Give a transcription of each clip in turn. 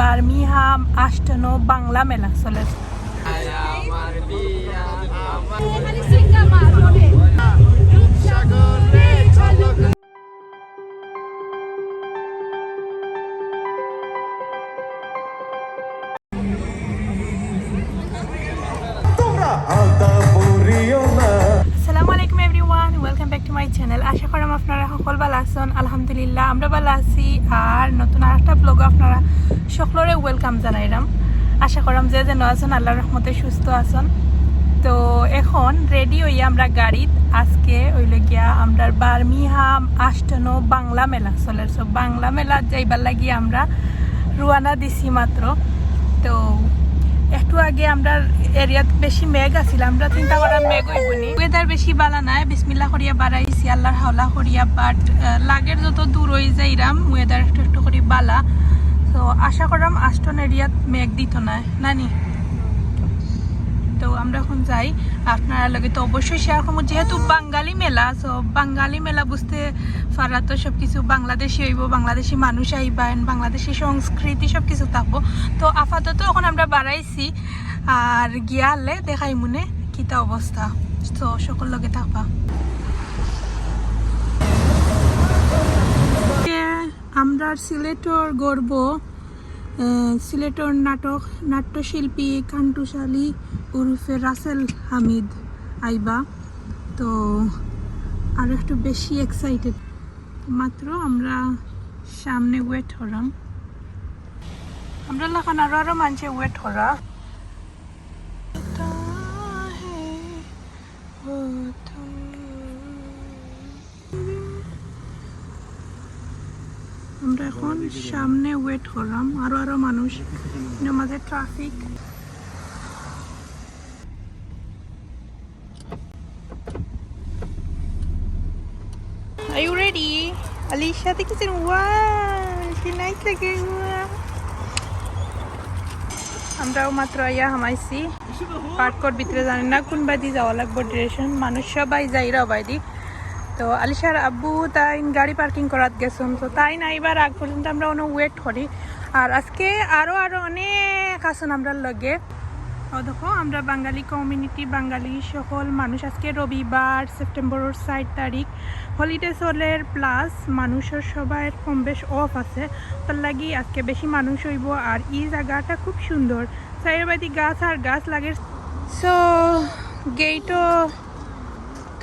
Birmingham আষ্টানো Bangla মেলা চলে। আসসালামু আলাইকুম everyone, welcome back to my channel. আশা করি আপনারা সকল ভালো আছেন। আলহামদুলিল্লাহ আমরা ভালো আছি। আর নতুন আরেকটা ব্লগ আপনারা সকলরে ওয়েলকাম জানাইলাম। আশা করাম যে যেন আছেন আল্লাহর রহমতে সুস্থ আছেন। তো এখন রেডি হইয়া আমরা গাড়িত আজকে হইলে গিয়া আমরা বার্মিংহাম আষ্টানো বাংলা মেলা চলে। বাংলা মেলা যাইবার লাগি আমরা রওনা দিছি মাত্র। তো একটু আগে আমরা এরিয়াত বেশি মেঘ আছিল, আমরা চিন্তা করা মেঘ হইবনি, ওয়েদার বেশি বালা নাই, বিসমিল্লাহ করিয়া বাড়াইছি আল্লাহর হাওলা করিয়া। বাট লাগের যত দূর হয়ে যাইরাম ওয়েদার একটু একটু করি বালা। তো আশা করাম আষ্টন এরিয়াত মেঘ দিত না নানি। তো আমরা এখন যাই, আপনারা লগে তো অবশ্যই শেয়ার করবো, যেহেতু বাঙালি মেলা। সো বাঙালি মেলা বুঝতে পারা তো সব কিছু বাংলাদেশি হইব, বাংলাদেশি মানুষ আইবেন, বাংলাদেশি সংস্কৃতি সব কিছু থাকবো। তো আপাতত এখন আমরা বাড়াইছি আর গিয়ালে দেখাই মনে কিতা অবস্থা। তো সকল লগে থাকবা। আমরা সিলেটর গর্ব, সিলেটর নাট্যশিল্পী কান্টুশালী উরফে রাসেল হামিদ আইবা। তো আর একটু বেশি এক্সাইটেড মাত্র আমরা সামনে ওয়েট হলাম। আমরা লাখান আরো মানুষে ওয়েট করা। আমরা এখন সামনে ওয়েট করলাম, আরো মানুষ, মাঝে traffic. Are you ready? Alicia, think it's in wow, she nice looking. আমরাও মাত্র আইয়া হামাইছি পার্কর ভিতরে, জানি না কোন বাদি যাওয়া লাগবো ডিরেকশন, মানুষ সবাই যাইরা বাইদি। তো আলিশার আব্বু তাই গাড়ি পার্কিং করাত গেছেন। তো তাই নাইবার আগ পর্যন্ত আমরা অনেক ওয়েট করি। আর আজকে আরো অনেক আছেন আমরা লগে। ও দেখো আমরা বাঙালি কমিউনিটি, বাঙালি সকল মানুষ, আজকে রবিবার সেপ্টেম্বরের 4 তারিখ, হলিডে চলের প্লাস মানুষের সবাই কম বেশ অফ আছে, তার লাগি আজকে বেশি মানুষ হইব। আর এই জায়গাটা খুব সুন্দর, চারিবাদি গাছ আর গাছ লাগে। সো গেটও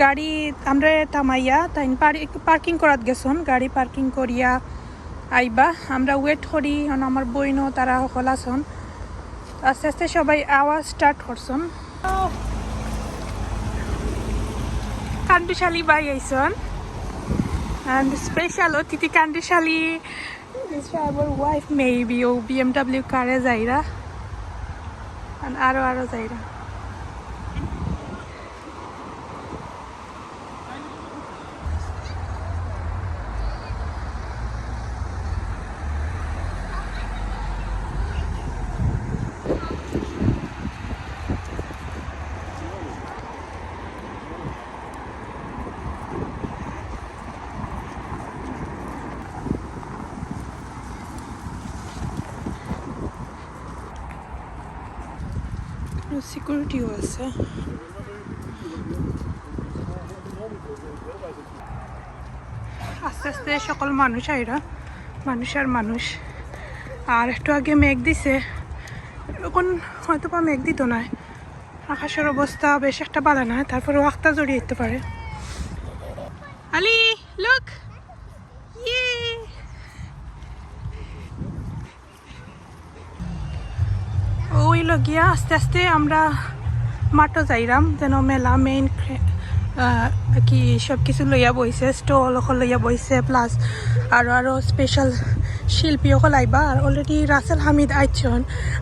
গাড়ি আমরা থামাইয়া তাই পার্কিং করাত গেছন, গাড়ি পার্কিং করিয়া আইবা। আমরা ওয়েট করি, আমার বইনও তারা সকল আছেন। আস্তে আস্তে সবাই আওয়াজ স্টার্ট করছেন। কান্টুশালী বাই আইসন and special অতিথি কান্টুশালী is our wife, maybe O BMW কারে যাইরা and আরো যাইরা। সিকিউরিটিও আছে। আস্তে আস্তে সকল মানুষ আইরা, মানুষ আর মানুষ। আর একটু আগে মেঘ দিছে, এখন হয়তো বা মেঘ দিত না, আকাশের অবস্থা বেশ একটা ভালো না, তারপরে ওয়াক্তা জড়িয়ে যেতে পারে। আলি লুক, ইয়ে ওই লগিয়া আস্তে আস্তে আমরা মাঠও যাইরাম, যেন মেলা মেইন কি সব কিছু লইয়া বইছে, স্টল অকল লইয়া বইছে, প্লাস আরো স্পেশাল শিল্পী অকল আইবা। আর অলরেডি রাসেল হামিদ আইছন,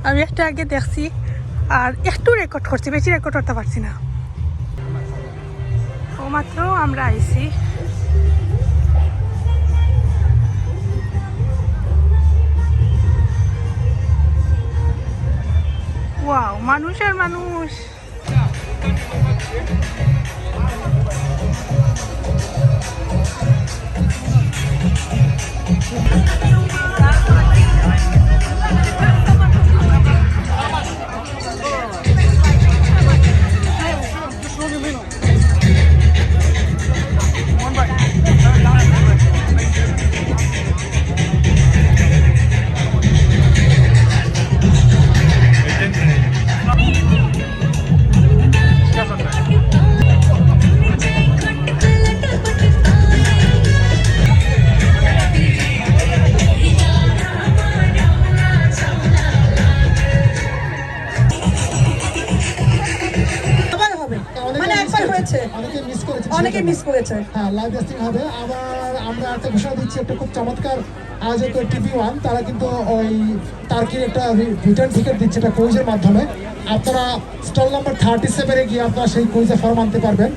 আমি একটা আগে দেখছি আর একটু রেকর্ড করছি, বেশি রেকর্ড করতে পারছি না। ও মাত্র আমরা আইছি। ওয়াও, মানুষ আর মানুষ। অনেকে মিস করেছে। হ্যাঁ, লাইভ টেস্টিং হবে। আবার আমরা একটা ঘোষণা দিচ্ছি, একটা খুব চমৎকার আয়োজক TV1 তারা কিন্তু ওই টার্কির একটা রিটার্ন টিকিট দিচ্ছে এটা কুইজের মাধ্যমে। আপনারা স্টল নাম্বার 37-এ গিয়ে আপনারা সেই কুইজে ফর্ম আনতে পারবেন।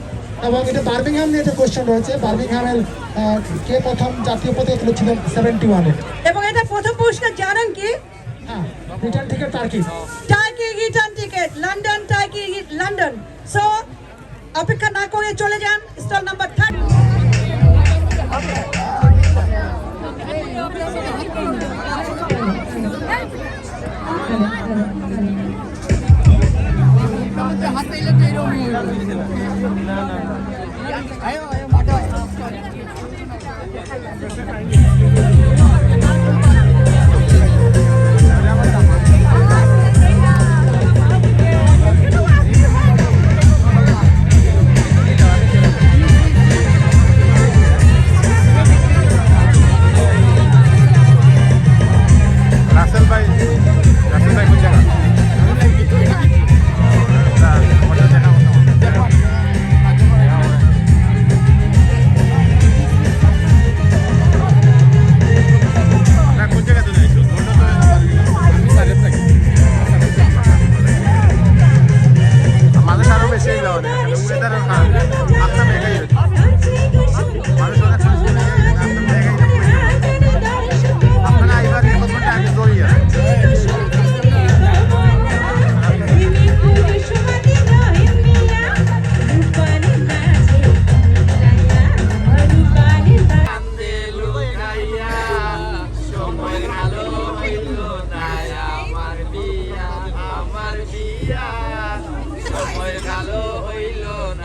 এবং এটা বার্মিংহাম নিয়ে একটা কোয়েশ্চেন রয়েছে, বার্মিংহামের কে প্রথম জাতীয় পতাকা তুলেছিলেন 71-এ। এবং এটা প্রথম পুরস্কার জানেন কি? হ্যাঁ, return ticket Turkey return ticket London, Turkey London. So অপেক্ষা না করে চলে যান stall number 30।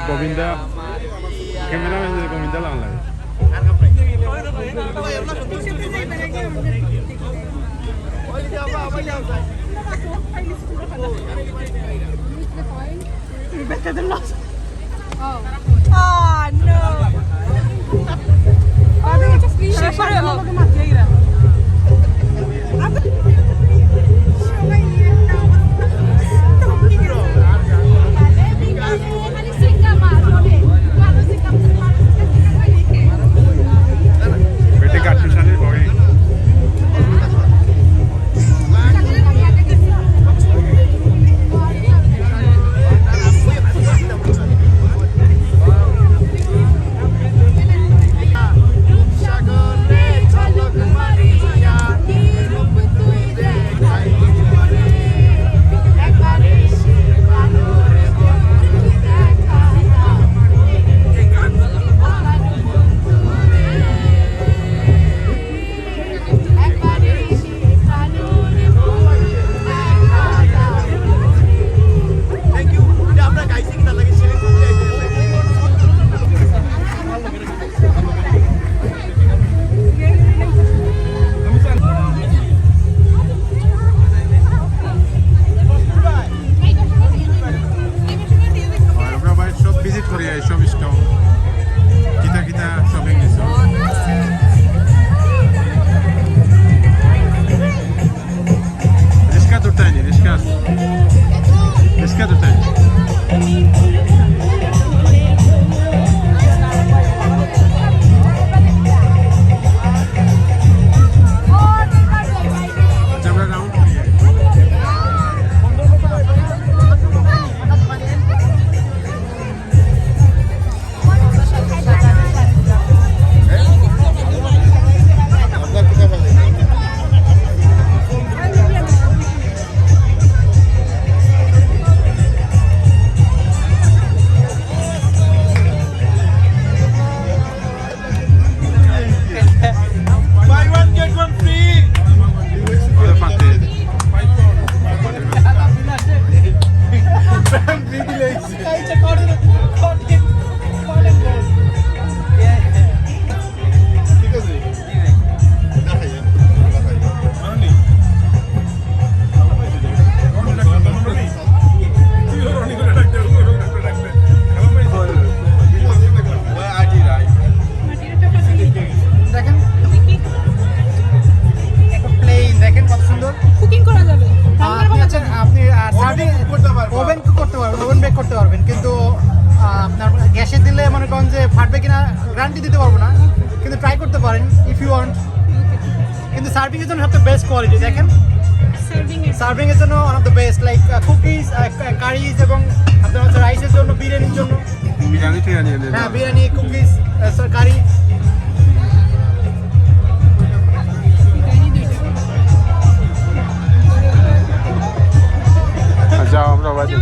Govinda, cameraman dari Govinda lang lagi. Oh no. Guarantee দিতে পারবো না, কিন্তু ট্রাই করতে পারেন ইফ ইউ ওয়ান্ট। কিন্তু সার্ভিং এর জন্য সবচেয়ে বেস্ট কোয়ালিটি দেখেন, সার্ভিং এর জন্য one of the best, like cookies, curries এবং আপনার হচ্ছে রাইসের জন্য, বিরিয়ানির জন্য। বিরিয়ানি টিরিয়ানি হ্যাঁ, বিরিয়ানি, কুকিজ, কারি। যাও আমরা বাজে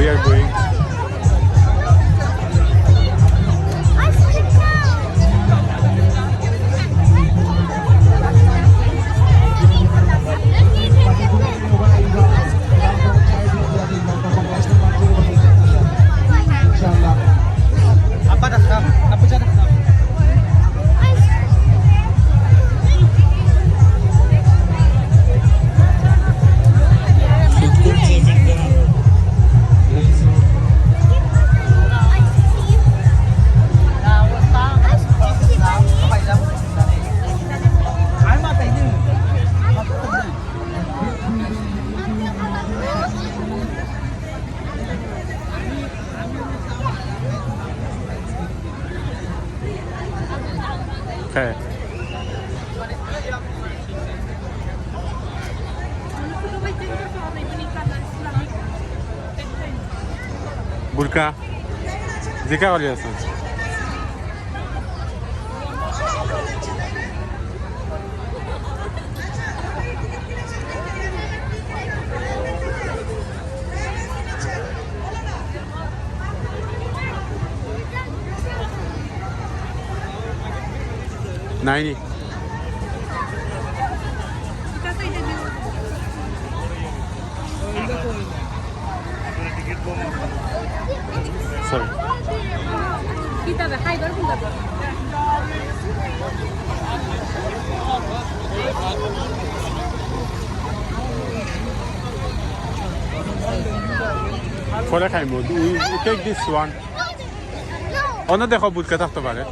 we are going হ্যাঁ বুরকা জিকা করি আছে নাইনি সরি পরে খাইমু উই টেক দিস ওয়ান অন্য দেখো বুটকা থাকতে পারে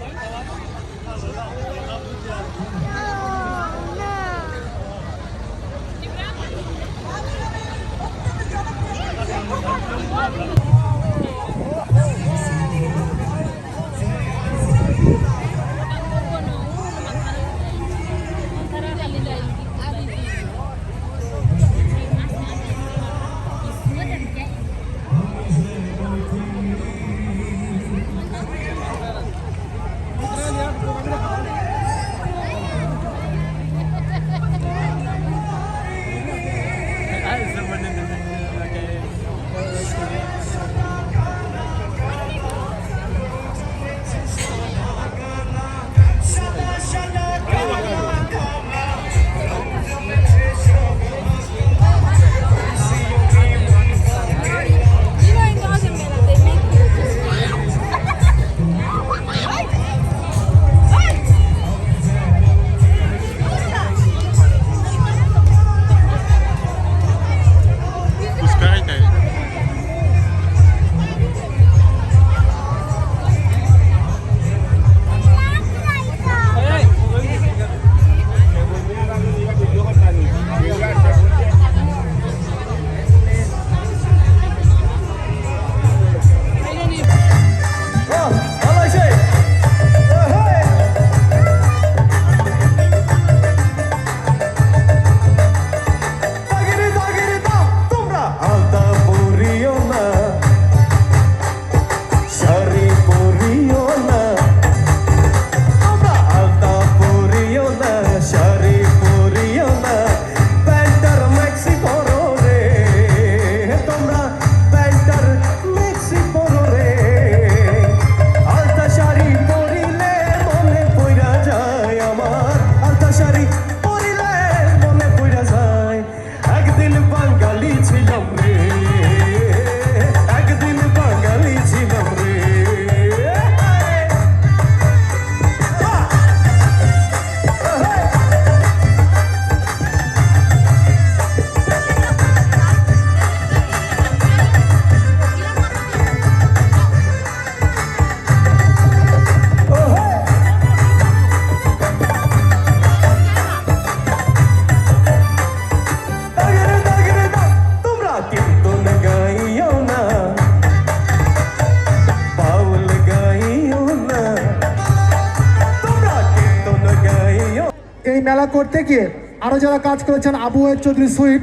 মেলা করতে গিয়ে আরও যারা কাজ করেছেন আবু চৌধুরী সুইট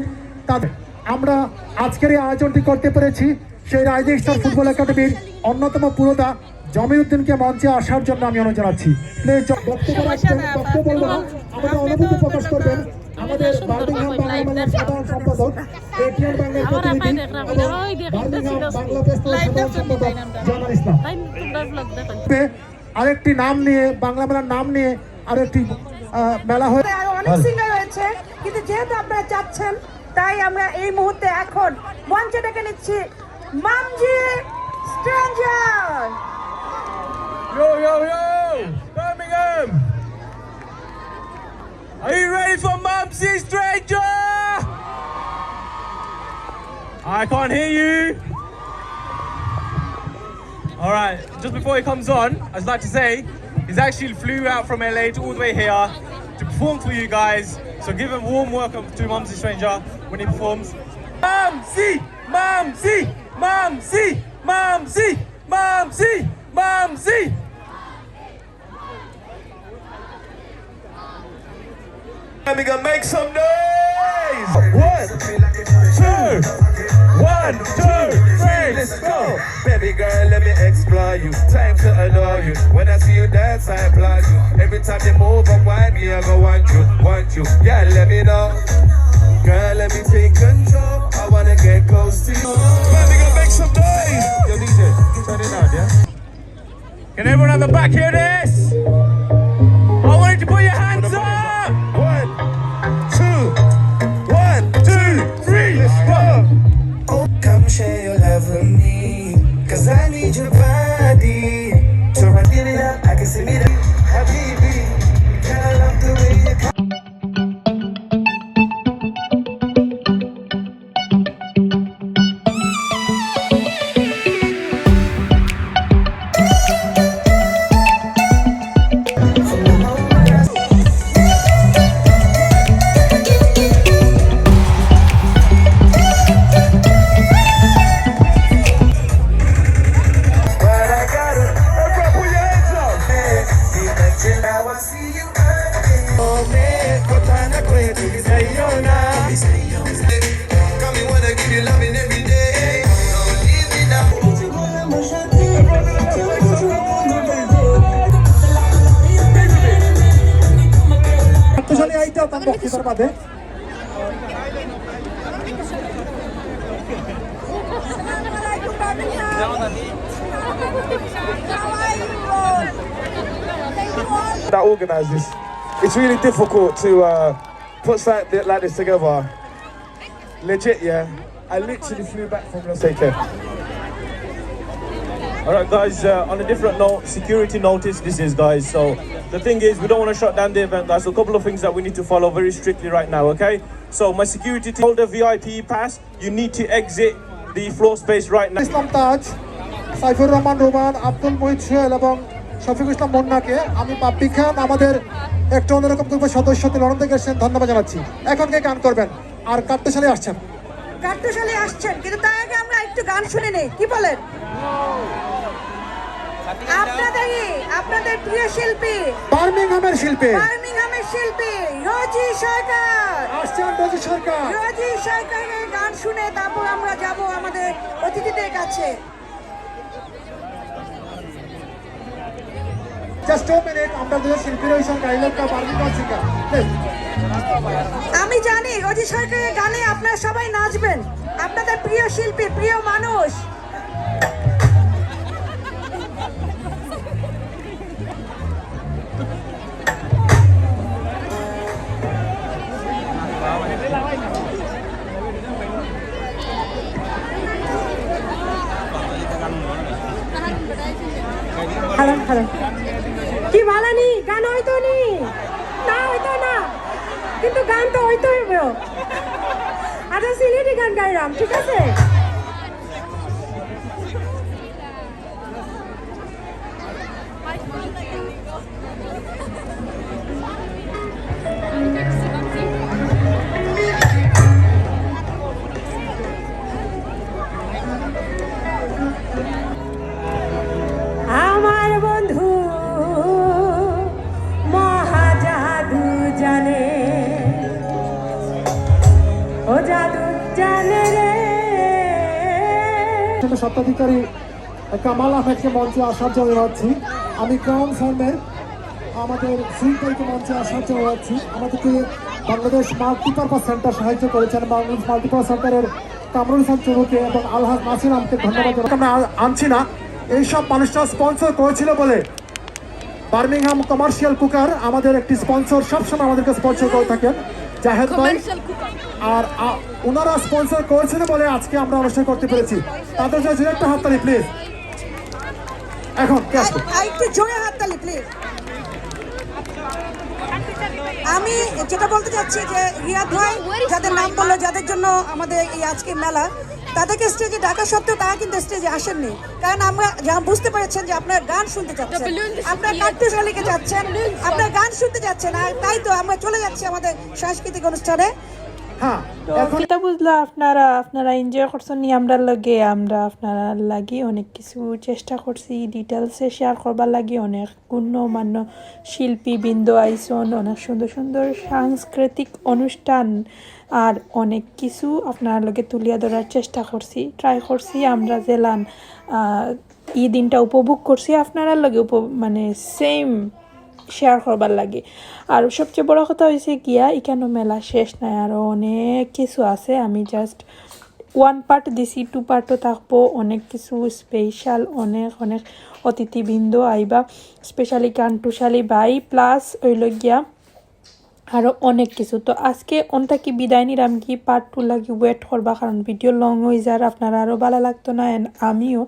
তাদের আমরা আজকের এই আয়োজনটি করতে পেরেছি সেই রাইজিং স্টার ফুটবল একাডেমির অন্যতম পুরোধা জমিউদ্দিনকে মঞ্চে আসার জন্য আমি অনুরোধ জানাচ্ছি। আমাদের অনুভূতি প্রকাশ করবেন আমাদের বার্মিংহাম বাংলা মেলার সাধারণ সম্পাদক এটিএন বাংলার প্রতিনিধি বার্মিংহাম বাংলা ফেস্টিভ্যাল সাধারণ সম্পাদক জুমন ইসলাম। আরেকটি নাম নিয়ে বাংলা মেলার নাম নিয়ে আরেকটি মেলা হয়ে অনেক সিঙ্গার রয়েছে, কিন্তু যেহেতু আপনারা চাচ্ছেন তাই আমরা এই মুহূর্তে এখন মঞ্চে ডেকে নিচ্ছি মামজি stranger. Yo, yo, yo! Birmingham! Are you ready for Mumsy Stranger? I can't hear you. Alright, just before he comes on, I'd like to say he's actually flew out from LA to all the way here to perform for you guys. So give a warm welcome to Mumsy Stranger when he performs. Mumsy! Mumsy! Mumsy! Mumsy! Mumsy! Mumsy! We gonna make some noise. 1, 2, 1, 2, 3, let's go. Baby girl, let me explore you. Time to annoy you. When I see you dance, I applaud you. Every time you move and wind me, I go want you. Yeah, let me know. Girl, let me take control. I wanna get close to you. Man, we gonna make some noise. Yo, DJ, turn it on, yeah? Can everyone at the back hear this? I want you to put your hands up. 1, 2, 3, let's go. Oh, come share your love with me, 'cause I need your body. So run it up, I can see me there. Habibi, girl, I love the way you come. বক্তৃতার মাঝে that organise this. It's really difficult to put something like this together. Legit, yeah. I literally flew back from Los Angeles. Alright guys, on a different note, security notice this is guys. So the thing is, we don't want to shut down the event guys. So a couple of things that we need to follow very strictly right now, okay? So my security team, hold a VIP pass, you need to exit the floor space right now. Islam Taj, Saifur Rahman Roman, Abdul Mohid Sohel এবং শফিকুল ইসলাম মুন্নাকে আমি puppy খান আমাদের একটা অন্যরকম গ্রুপের সদস্য London থেকে এসেছেন, ধন্যবাদ জানাচ্ছি। এখন কে গান করবেন আর কাট্টশালী আসছেন? কাট্টশালী আসছেন, কিন্তু তার আগে আমরা একটু গান শুনে নেই, কি বলেন? আপনাদের প্রিয় শিল্পী বার্মিংহামের শিল্পী রোজি সরকার আসছেন। রোজি সরকারের গান শুনে তারপর আমরা যাব আমাদের অতিথিদের কাছে। জাস্ট 2 মিনিট, আমরা দুজন শিল্পী রয়েছেন গাইলেকা বার্মিংহাম শিকা। আমি জানি রোজি সরকারের গানে আপনারা সবাই নাচবেন, আপনাদের প্রিয় শিল্পী, প্রিয় মানুষ। কি ভালানি গান হইতো নি না, হইতো না, কিন্তু গান তো হইতো হইব। আচ্ছা সিলেটি গান গাইলাম, ঠিক আছে? আমার বন্ধু মহাজাদু জানে ও জাদু জানে রে। স্বত্বাধিকারী কামাল আহমেদকে মঞ্চে আসার জন্য যাচ্ছি। আমি ক্রাউন ফার্মের আমাদের সুইপারকে মঞ্চে আসার জন্য যাচ্ছি। আমাদেরকে বাংলাদেশ মাল্টিপারপাস সেন্টার সাহায্য করেছেন। বাংলাদেশ মাল্টিপারপাস সেন্টারের কামরুল হাসান চুরুকে এবং আলহাজ নাসির আহমদকে ধন্যবাদ জানাই। আমরা আনছি না, এইসব মানুষরা স্পন্সর করেছিল বলে বার্মিংহাম কমার্শিয়াল কুকার আমাদের একটি স্পন্সর, সবসময় আমাদেরকে স্পন্সর করে থাকেন জাহেদ ভাই। আর ওনারা স্পন্সর করেছিল বলে আজকে আমরা অনুষ্ঠান করতে পেরেছি। তাদের জন্য একটা হাততালি প্লিজ। এখন একটু জোরে হাততালি প্লিজ। আমি যেটা বলতে চাচ্ছি যে রিয়াদ ভাই যাদের নাম বললো, যাদের জন্য আমাদের এই আজকে মেলা, তাদেরকে স্টেজে ডাকা সত্ত্বেও তারা কিন্তু স্টেজে আসেননি, কারণ আমরা যা বুঝতে পেরেছেন যে আপনার গান শুনতে চাচ্ছেন, আপনার কার্টুন শালিকে যাচ্ছেন, আপনার গান শুনতে যাচ্ছেন। আর তাই তো আমরা চলে যাচ্ছি আমাদের সাংস্কৃতিক অনুষ্ঠানে। তো কিতা বুঝলা আপনারা এনজয় করছেন নি আমরা লগে। আমরা আপনারা লাগি অনেক কিছু চেষ্টা করছি ডিটেলসে শেয়ার করবার লাগি। অনেক গণ্যমান্য শিল্পী বৃন্দ আইসন, অনেক সুন্দর সুন্দর সাংস্কৃতিক অনুষ্ঠান আর অনেক কিছু আপনার লগে তুলিয়া ধরার চেষ্টা করছি, ট্রাই করছি। আমরা জেলান এই দিনটা উপভোগ করছি আপনারা লগে মানে সেম শেয়ার করবার লাগে। আর সবচেয়ে বড় কথা হয়েছে গিয়া এখানে মেলা শেষ নাই, আরও অনেক কিছু আছে। আমি জাস্ট 1 পার্ট দিছি, 2 পার্টও থাকবো। অনেক কিছু স্পেশাল, অনেক অনেক অতিথিবৃন্দ আইবা, স্পেশালি কান্টুশালি ভাই প্লাস ওইল গিয়া আরও অনেক কিছু। তো আজকে অনটা কি বিদায় নিলাম কি পার্ট 2 লাগি ওয়েট করবা, কারণ ভিডিও লং হয়ে যায়, আপনারা আরও ভালো লাগতো না। অ্যান্ড আমিও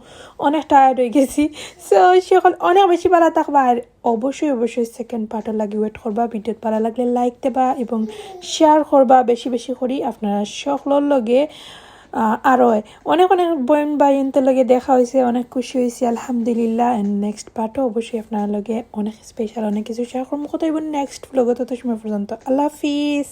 অনেক টায়ার্ড হয়ে গেছি। সো সকল অনেক বেশি ভালো থাকবা। আর অবশ্যই সেকেন্ড পার্টও লাগি ওয়েট করবা। ভিডিও ভালো লাগলে লাইক দেবা এবং শেয়ার করবা বেশি বেশি করি আপনারা সকলের লগে। আরও অনেক অনেক বোন ভাইয়ের লগে দেখা হয়েছে, অনেক খুশি হয়েছি আলহামদুলিল্লাহ। অ্যান্ড নেক্সট পার্টও অবশ্যই আপনার লগে অনেক স্পেশাল অনেক কিছু শেয়ার করবো। কোথায় নেক্সট ব্লগে, তত সময় পর্যন্ত আল্লাহ হাফিজ।